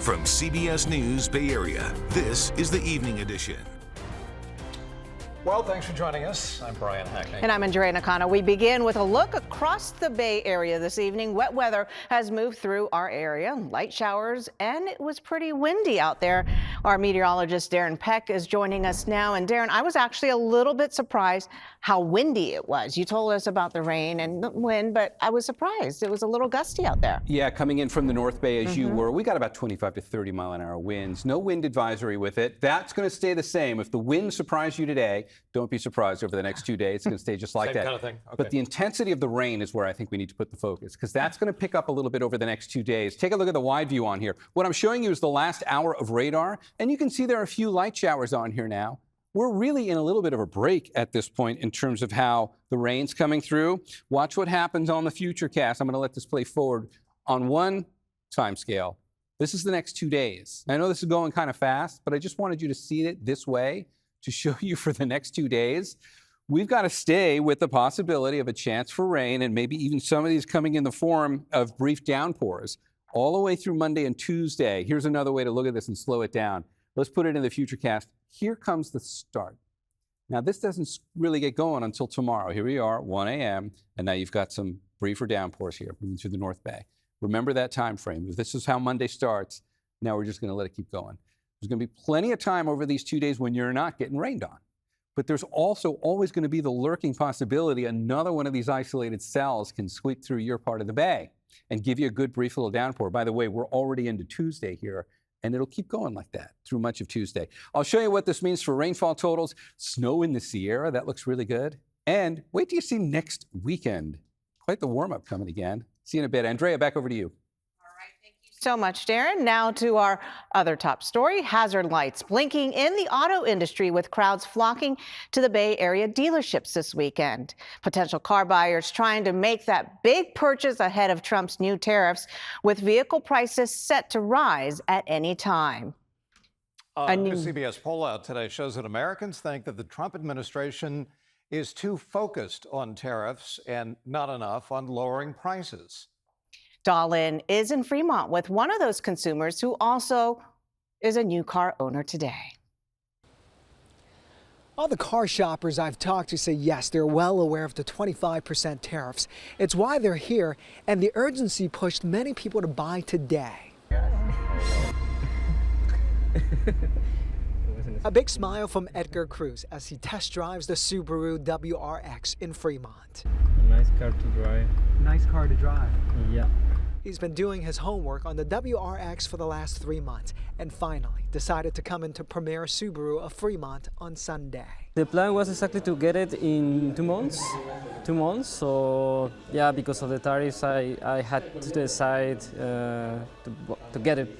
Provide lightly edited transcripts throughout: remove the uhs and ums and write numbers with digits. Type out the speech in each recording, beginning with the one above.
From CBS News Bay Area, this is the Evening Edition. Well, thanks for joining us. I'm Brian Hackney. And I'm Andrea Nakano. We begin with a look across the Bay Area this evening. Wet weather has moved through our area, light showers, and it was pretty windy out there. Our meteorologist Darren Peck is joining us now. And Darren, I was actually a little bit surprised how windy it was. You told us about the rain and the wind, but I was surprised. It was a little gusty out there. Yeah, coming in from the North Bay as you were, we got about 25 to 30 mile an hour winds. No wind advisory with it. That's going to stay the same. If the wind surprised you today, don't be surprised over the next 2 days. It's going to stay just like Same that. kind of thing. Okay. But the intensity of the rain is where I think we need to put the focus, because that's going to pick up a little bit over the next 2 days. Take a look at the wide view on here. What I'm showing you is the last hour of radar, and you can see there are a few light showers on here now. We're really in a little bit of a break at this point in terms of how the rain's coming through. Watch what happens on the futurecast. I'm going to let this play forward on one time scale. This is the next 2 days. I know this is going kind of fast, but I just wanted you to see it this way to show you for the next 2 days. We've got to stay with the possibility of a chance for rain, and maybe even some of these coming in the form of brief downpours all the way through Monday and Tuesday. Here's another way to look at this and slow it down. Let's put it in the futurecast. Here comes the start. Now, this doesn't really get going until tomorrow. Here we are, 1 a.m., and now you've got some briefer downpours here moving through the North Bay. Remember that time frame. If this is how Monday starts, now we're just going to let it keep going. There's going to be plenty of time over these 2 days when you're not getting rained on. But there's also always going to be the lurking possibility another one of these isolated cells can sweep through your part of the bay and give you a good brief little downpour. By the way, we're already into Tuesday here, and it'll keep going like that through much of Tuesday. I'll show you what this means for rainfall totals. Snow in the Sierra, that looks really good. And wait till you see next weekend. Quite the warm-up coming again. See you in a bit. Andrea, back over to you. So much, Darren. Now to our other top story, hazard lights blinking in the auto industry with crowds flocking to the Bay Area dealerships this weekend. Potential car buyers trying to make that big purchase ahead of Trump's new tariffs, with vehicle prices set to rise at any time. A new CBS poll out today shows that Americans think that the Trump administration is too focused on tariffs and not enough on lowering prices. Dahlin is in Fremont with one of those consumers who also is a new car owner today. All the car shoppers I've talked to say yes, they're well aware of the 25% tariffs. It's why they're here, and the urgency pushed many people to buy today. A big smile from Edgar Cruz as he test drives the Subaru WRX in Fremont. A nice car to drive. Nice car to drive. Yeah. He's been doing his homework on the WRX for the last 3 months and finally decided to come into Premier Subaru of Fremont on Sunday. The plan was exactly to get it in 2 months. 2 months. So yeah, because of the tariffs, I had to decide to get it.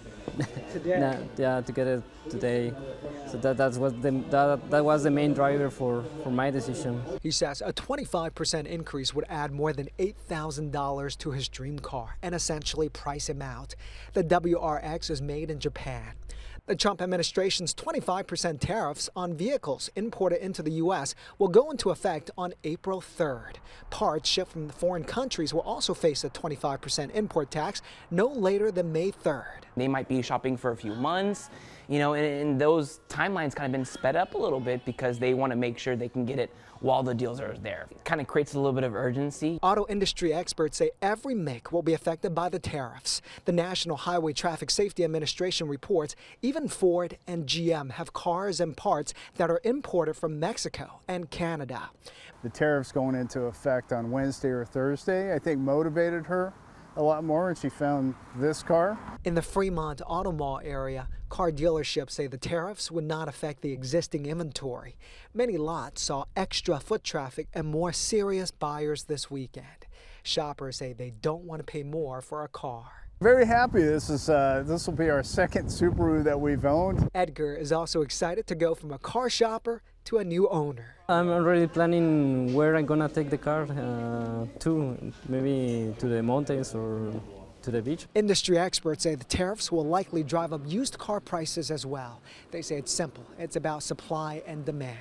Today? Yeah, to get it today. So that was the main driver for my decision. He says a 25% increase would add more than $8,000 to his dream car and essentially price him out. The WRX is made in Japan. The Trump administration's 25% tariffs on vehicles imported into the U.S. will go into effect on April 3rd. Parts shipped from foreign countries will also face a 25% import tax no later than May 3rd. They might be shopping for a few months, you know, and those timelines kind of been sped up a little bit because they want to make sure they can get it while the deals are there. It kind of creates a little bit of urgency. Auto industry experts say every make will be affected by the tariffs. The National Highway Traffic Safety Administration reports even Ford and GM have cars and parts that are imported from Mexico and Canada. The tariffs going into effect on Wednesday or Thursday, I think, motivated her a lot more when she found this car. In the Fremont Auto Mall area, car dealerships say the tariffs would not affect the existing inventory. Many lots saw extra foot traffic and more serious buyers this weekend. Shoppers say they don't want to pay more for a car. Very happy. This will be our second Subaru that we've owned. Edgar is also excited to go from a car shopper to a new owner. I'm already planning where I'm gonna take the car to, maybe to the mountains or to the beach. Industry experts say the tariffs will likely drive up used car prices as well. They say it's simple. It's about supply and demand.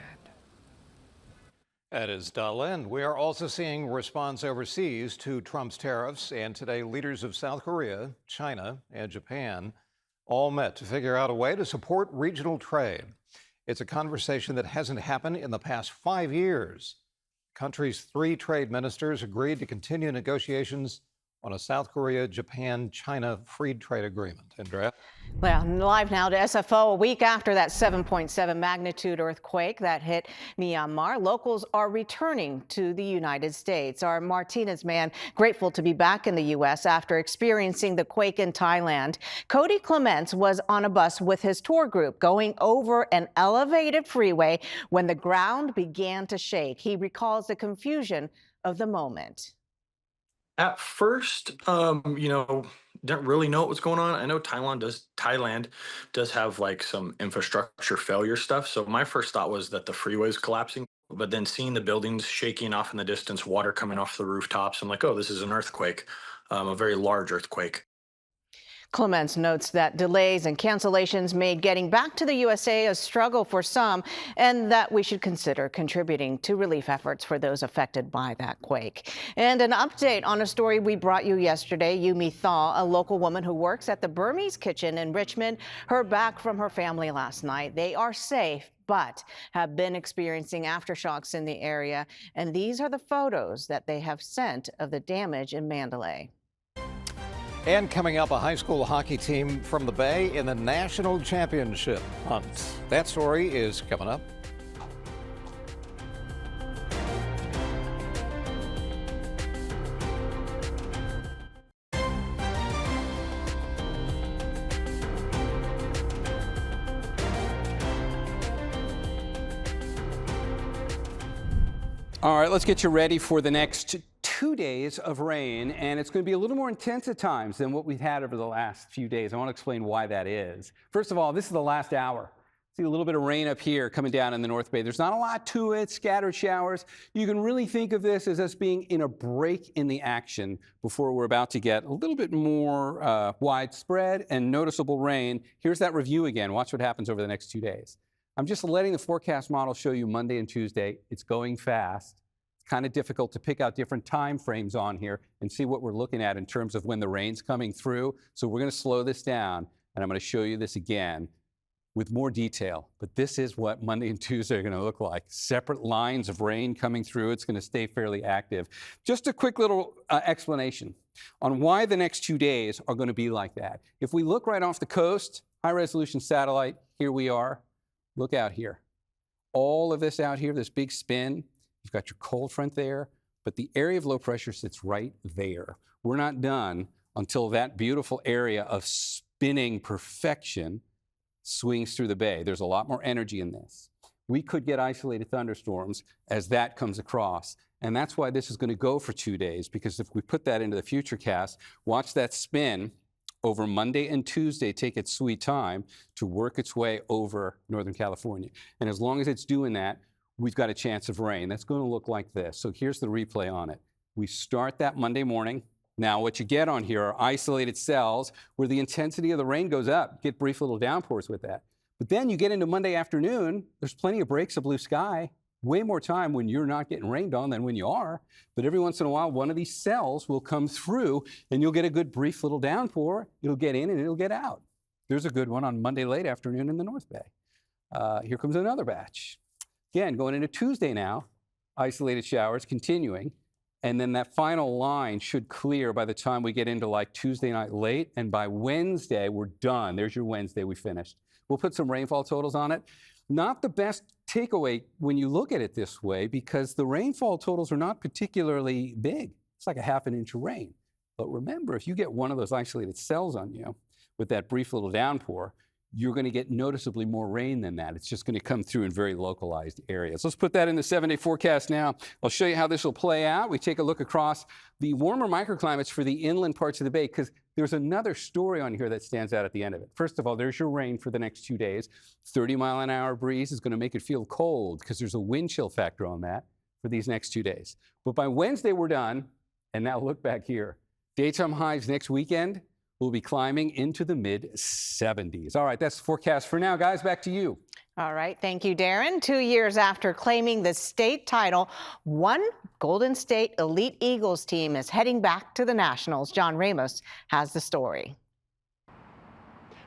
That is Dahlin. We are also seeing response overseas to Trump's tariffs, and today leaders of South Korea, China, and Japan all met to figure out a way to support regional trade. It's a conversation that hasn't happened in the past 5 years. The country's 3 trade ministers agreed to continue negotiations on a South Korea, Japan, China free trade agreement. Andrea? Well, live now to SFO. A week after that 7.7 magnitude earthquake that hit Myanmar, locals are returning to the United States. Our Martinez man grateful to be back in the U.S. after experiencing the quake in Thailand. Cody Clements was on a bus with his tour group going over an elevated freeway when the ground began to shake. He recalls the confusion of the moment. At first, didn't really know what was going on. I know Thailand does have like some infrastructure failure stuff. So my first thought was that the freeway was collapsing, but then seeing the buildings shaking off in the distance, water coming off the rooftops, I'm like, oh, this is an earthquake, a very large earthquake. Clements notes that delays and cancellations made getting back to the USA a struggle for some, and that we should consider contributing to relief efforts for those affected by that quake. And an update on a story we brought you yesterday. Yumi Thaw, a local woman who works at the Burmese Kitchen in Richmond, heard back from her family last night. They are safe, but have been experiencing aftershocks in the area. And these are the photos that they have sent of the damage in Mandalay. And coming up, a high school hockey team from the Bay in the national championship hunt. That story is coming up. All right, let's get you ready for the next 2 days of rain, and it's going to be a little more intense at times than what we've had over the last few days. I want to explain why that is. First of all, this is the last hour. See a little bit of rain up here coming down in the North Bay. There's not a lot to it, scattered showers. You can really think of this as us being in a break in the action before we're about to get a little bit more widespread and noticeable rain. Here's that review again. Watch what happens over the next 2 days. I'm just letting the forecast model show you Monday and Tuesday. It's going fast. It's kind of difficult to pick out different time frames on here and see what we're looking at in terms of when the rain's coming through. So we're going to slow this down, and I'm going to show you this again with more detail. But this is what Monday and Tuesday are going to look like. Separate lines of rain coming through. It's going to stay fairly active. Just a quick little explanation on why the next 2 days are going to be like that. If we look right off the coast, high-resolution satellite, here we are. Look out here. All of this out here, this big spin, you've got your cold front there, but the area of low pressure sits right there. We're not done until that beautiful area of spinning perfection swings through the bay. There's a lot more energy in this. We could get isolated thunderstorms as that comes across. And that's why this is going to go for 2 days, because if we put that into the futurecast, watch that spin over Monday and Tuesday take its sweet time to work its way over Northern California. And as long as it's doing that, we've got a chance of rain. That's going to look like this. So here's the replay on it. We start that Monday morning. Now what you get on here are isolated cells where the intensity of the rain goes up. Get brief little downpours with that. But then you get into Monday afternoon, there's plenty of breaks of blue sky. Way more time when you're not getting rained on than when you are. But every once in a while, one of these cells will come through and you'll get a good brief little downpour. It'll get in and it'll get out. There's a good one on Monday late afternoon in the North Bay. Here comes another batch. Again, going into Tuesday now, isolated showers continuing. And then that final line should clear by the time we get into like Tuesday night late. And by Wednesday, we're done. There's your Wednesday, we finished. We'll put some rainfall totals on it. Not the best takeaway when you look at it this way, because the rainfall totals are not particularly big. It's like a ½ an inch of rain. But remember, if you get one of those isolated cells on you with that brief little downpour, you're going to get noticeably more rain than that. It's just going to come through in very localized areas. Let's put that in the 7-day forecast now. I'll show you how this will play out. We take a look across the warmer microclimates for the inland parts of the bay, because there's another story on here that stands out at the end of it. First of all, there's your rain for the next 2 days. 30-mile-an-hour breeze is going to make it feel cold because there's a wind chill factor on that for these next 2 days. But by Wednesday, we're done. And now look back here. Daytime highs next weekend will be climbing into the mid-70s. All right, that's the forecast for now. Guys, back to you. All right, thank you, Darren. 2 years after claiming the state title, one Golden State Elite Eagles team is heading back to the Nationals. John Ramos has the story.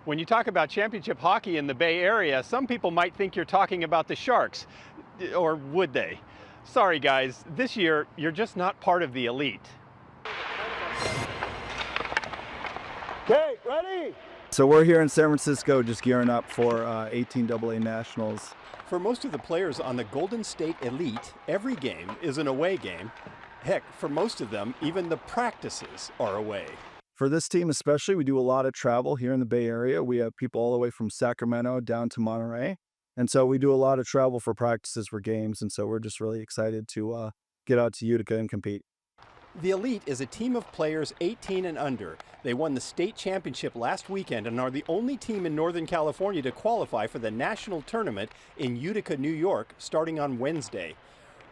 When you talk about championship hockey in the Bay Area, some people might think you're talking about the Sharks, or would they? Sorry guys, this year you're just not part of the elite. Okay, ready? So we're here in San Francisco just gearing up for 18AA Nationals. For most of the players on the Golden State Elite, every game is an away game. Heck, for most of them, even the practices are away. For this team especially, we do a lot of travel here in the Bay Area. We have people all the way from Sacramento down to Monterey. And so we do a lot of travel for practices, for games. And so we're just really excited to get out to Utica and compete. The Elite is a team of players 18 and under. They won the state championship last weekend and are the only team in Northern California to qualify for the national tournament in Utica, New York, starting on Wednesday.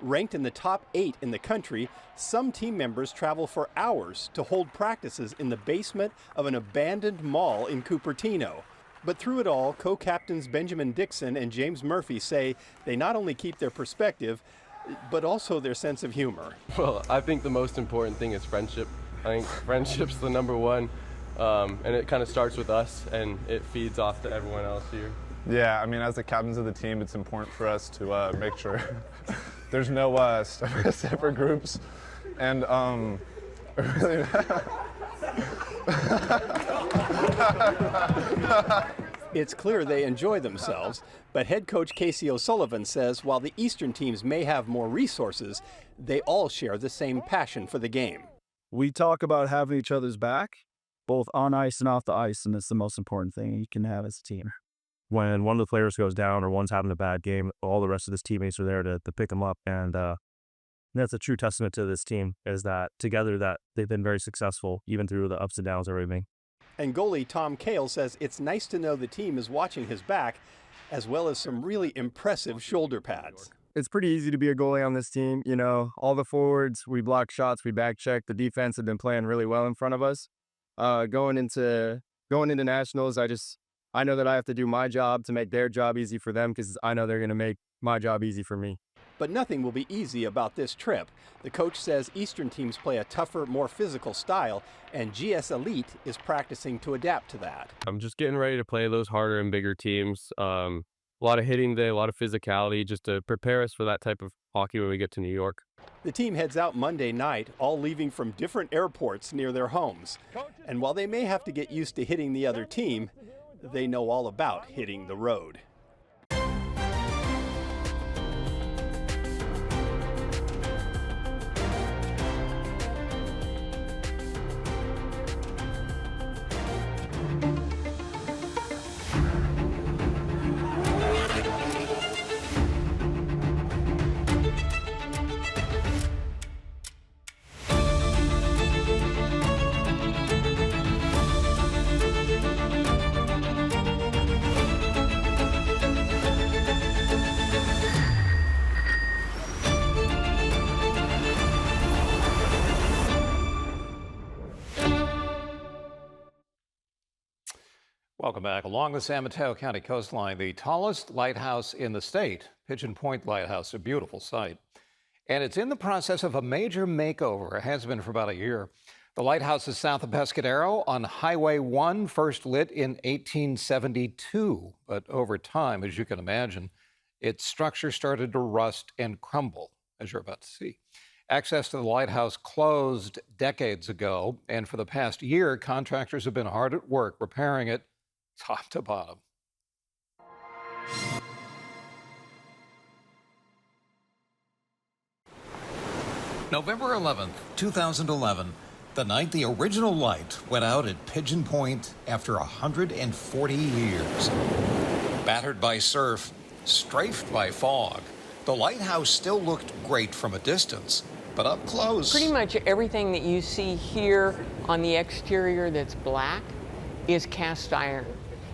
Ranked in the top 8 in the country, some team members travel for hours to hold practices in the basement of an abandoned mall in Cupertino. But through it all, co-captains Benjamin Dixon and James Murphy say they not only keep their perspective, but also their sense of humor. Well, I think the most important thing is friendship. I think friendship's the number one, and it kind of starts with us, and it feeds off to everyone else here. Yeah, I mean, as the captains of the team, it's important for us to make sure there's no separate groups, and really It's clear they enjoy themselves, but head coach Casey O'Sullivan says while the Eastern teams may have more resources, they all share the same passion for the game. We talk about having each other's back, both on ice and off the ice, and it's the most important thing you can have as a team. When one of the players goes down or one's having a bad game, all the rest of his teammates are there to pick them up. And that's a true testament to this team, is that together that they've been very successful, even through the ups and downs of everything. And goalie Tom Cale says it's nice to know the team is watching his back, as well as some really impressive shoulder pads. It's pretty easy to be a goalie on this team. You know, all the forwards, we block shots, we back check. The defense have been playing really well in front of us. Going into nationals, I know that I have to do my job to make their job easy for them, because I know they're going to make my job easy for me. But nothing will be easy about this trip. The coach says Eastern teams play a tougher, more physical style, and GS Elite is practicing to adapt to that. I'm just getting ready to play those harder and bigger teams. A lot of hitting today, a lot of physicality, just to prepare us for that type of hockey when we get to New York. The team heads out Monday night, all leaving from different airports near their homes. And while they may have to get used to hitting the other team, they know all about hitting the road. Welcome back. Along the San Mateo County coastline, the tallest lighthouse in the state, Pigeon Point Lighthouse, a beautiful sight. And it's in the process of a major makeover. It has been for about a year. The lighthouse is south of Pescadero on Highway 1, first lit in 1872. But over time, as you can imagine, its structure started to rust and crumble, as you're about to see. Access to the lighthouse closed decades ago, and for the past year, contractors have been hard at work repairing it top to bottom. November 11th, 2011, the night the original light went out at Pigeon Point after 140 years. Battered by surf, strafed by fog, the lighthouse still looked great from a distance, but up close. Pretty much everything that you see here on the exterior that's black is cast iron,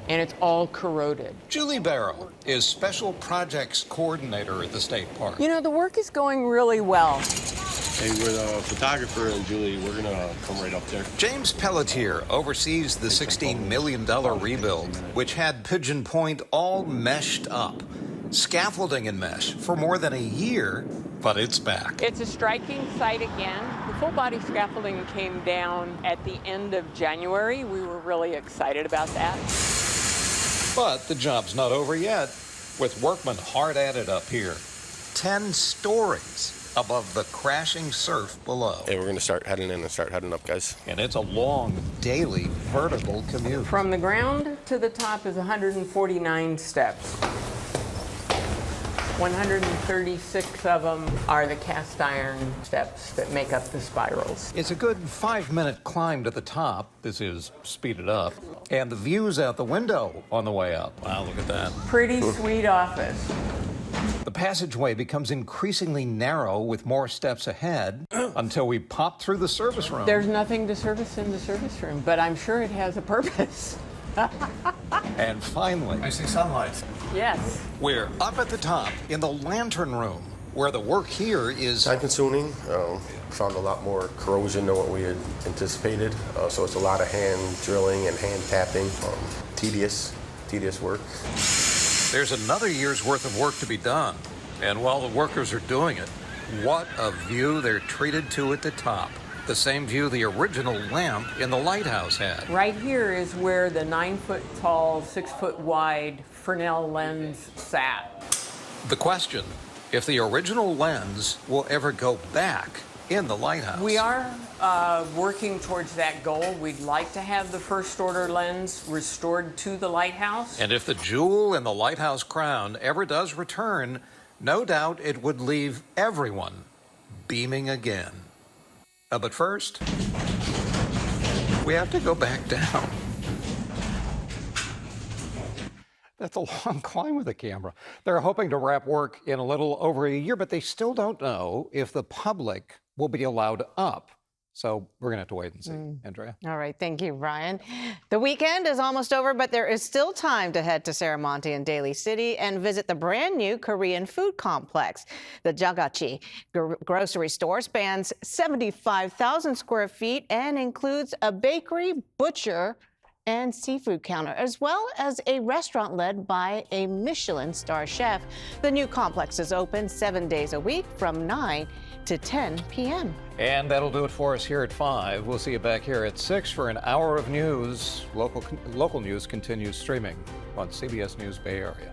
and it's all corroded. Julie Barrow is Special Projects Coordinator at the state park. You know, the work is going really well. Hey, we're the photographer, and Julie, we're gonna come right up there. James Pelletier oversees the $16 million rebuild, which had Pigeon Point all meshed up. Scaffolding and mesh for more than a year, but it's back. It's a striking sight again. The full body scaffolding came down at the end of January. We were really excited about that. But the job's not over yet, with workmen hard at it up here. 10 stories above the crashing surf below. Hey, we're going to start heading in and start heading up, guys. And it's a long, daily, vertical commute. From the ground to the top is 149 steps. 136 of them are the cast iron steps that make up the spirals. It's a good 5-minute climb to the top. This is speeded up. And the views out the window on the way up. Wow, look at that. Pretty sweet office. The passageway becomes increasingly narrow with more steps ahead until we pop through the service room. There's nothing to service in the service room, but I'm sure it has a purpose. And finally, I see sunlight. Yes. We're up at the top in the lantern room, where the work here is Time-consuming. Found a lot more corrosion than what we had anticipated. So it's a lot of hand drilling and hand tapping. Tedious work. There's another year's worth of work to be done. And while the workers are doing it, what a view they're treated to at the top. The same view the original lamp in the lighthouse had. Right here is where the 9-foot-tall, 6-foot-wide Fresnel lens sat. The question, if the original lens will ever go back in the lighthouse. We are working towards that goal. We'd like to have the first-order lens restored to the lighthouse. And if the jewel in the lighthouse crown ever does return, no doubt it would leave everyone beaming again. But first, we have to go back down. That's a long climb with the camera. They're hoping to wrap work in a little over a year, but they still don't know if the public will be allowed up. So we're going to have to wait and see. Andrea? All right. Thank you, Brian. The weekend is almost over, but there is still time to head to Serramonte and Daly City and visit the brand new Korean food complex. The Jagachi grocery store spans 75,000 square feet and includes a bakery, butcher, and seafood counter, as well as a restaurant led by a Michelin star chef. The new complex is open 7 days a week from 9 to 10 p.m. And that'll do it for us here at 5. We'll see you back here at 6 for an hour of news. Local news continues streaming on CBS News Bay Area.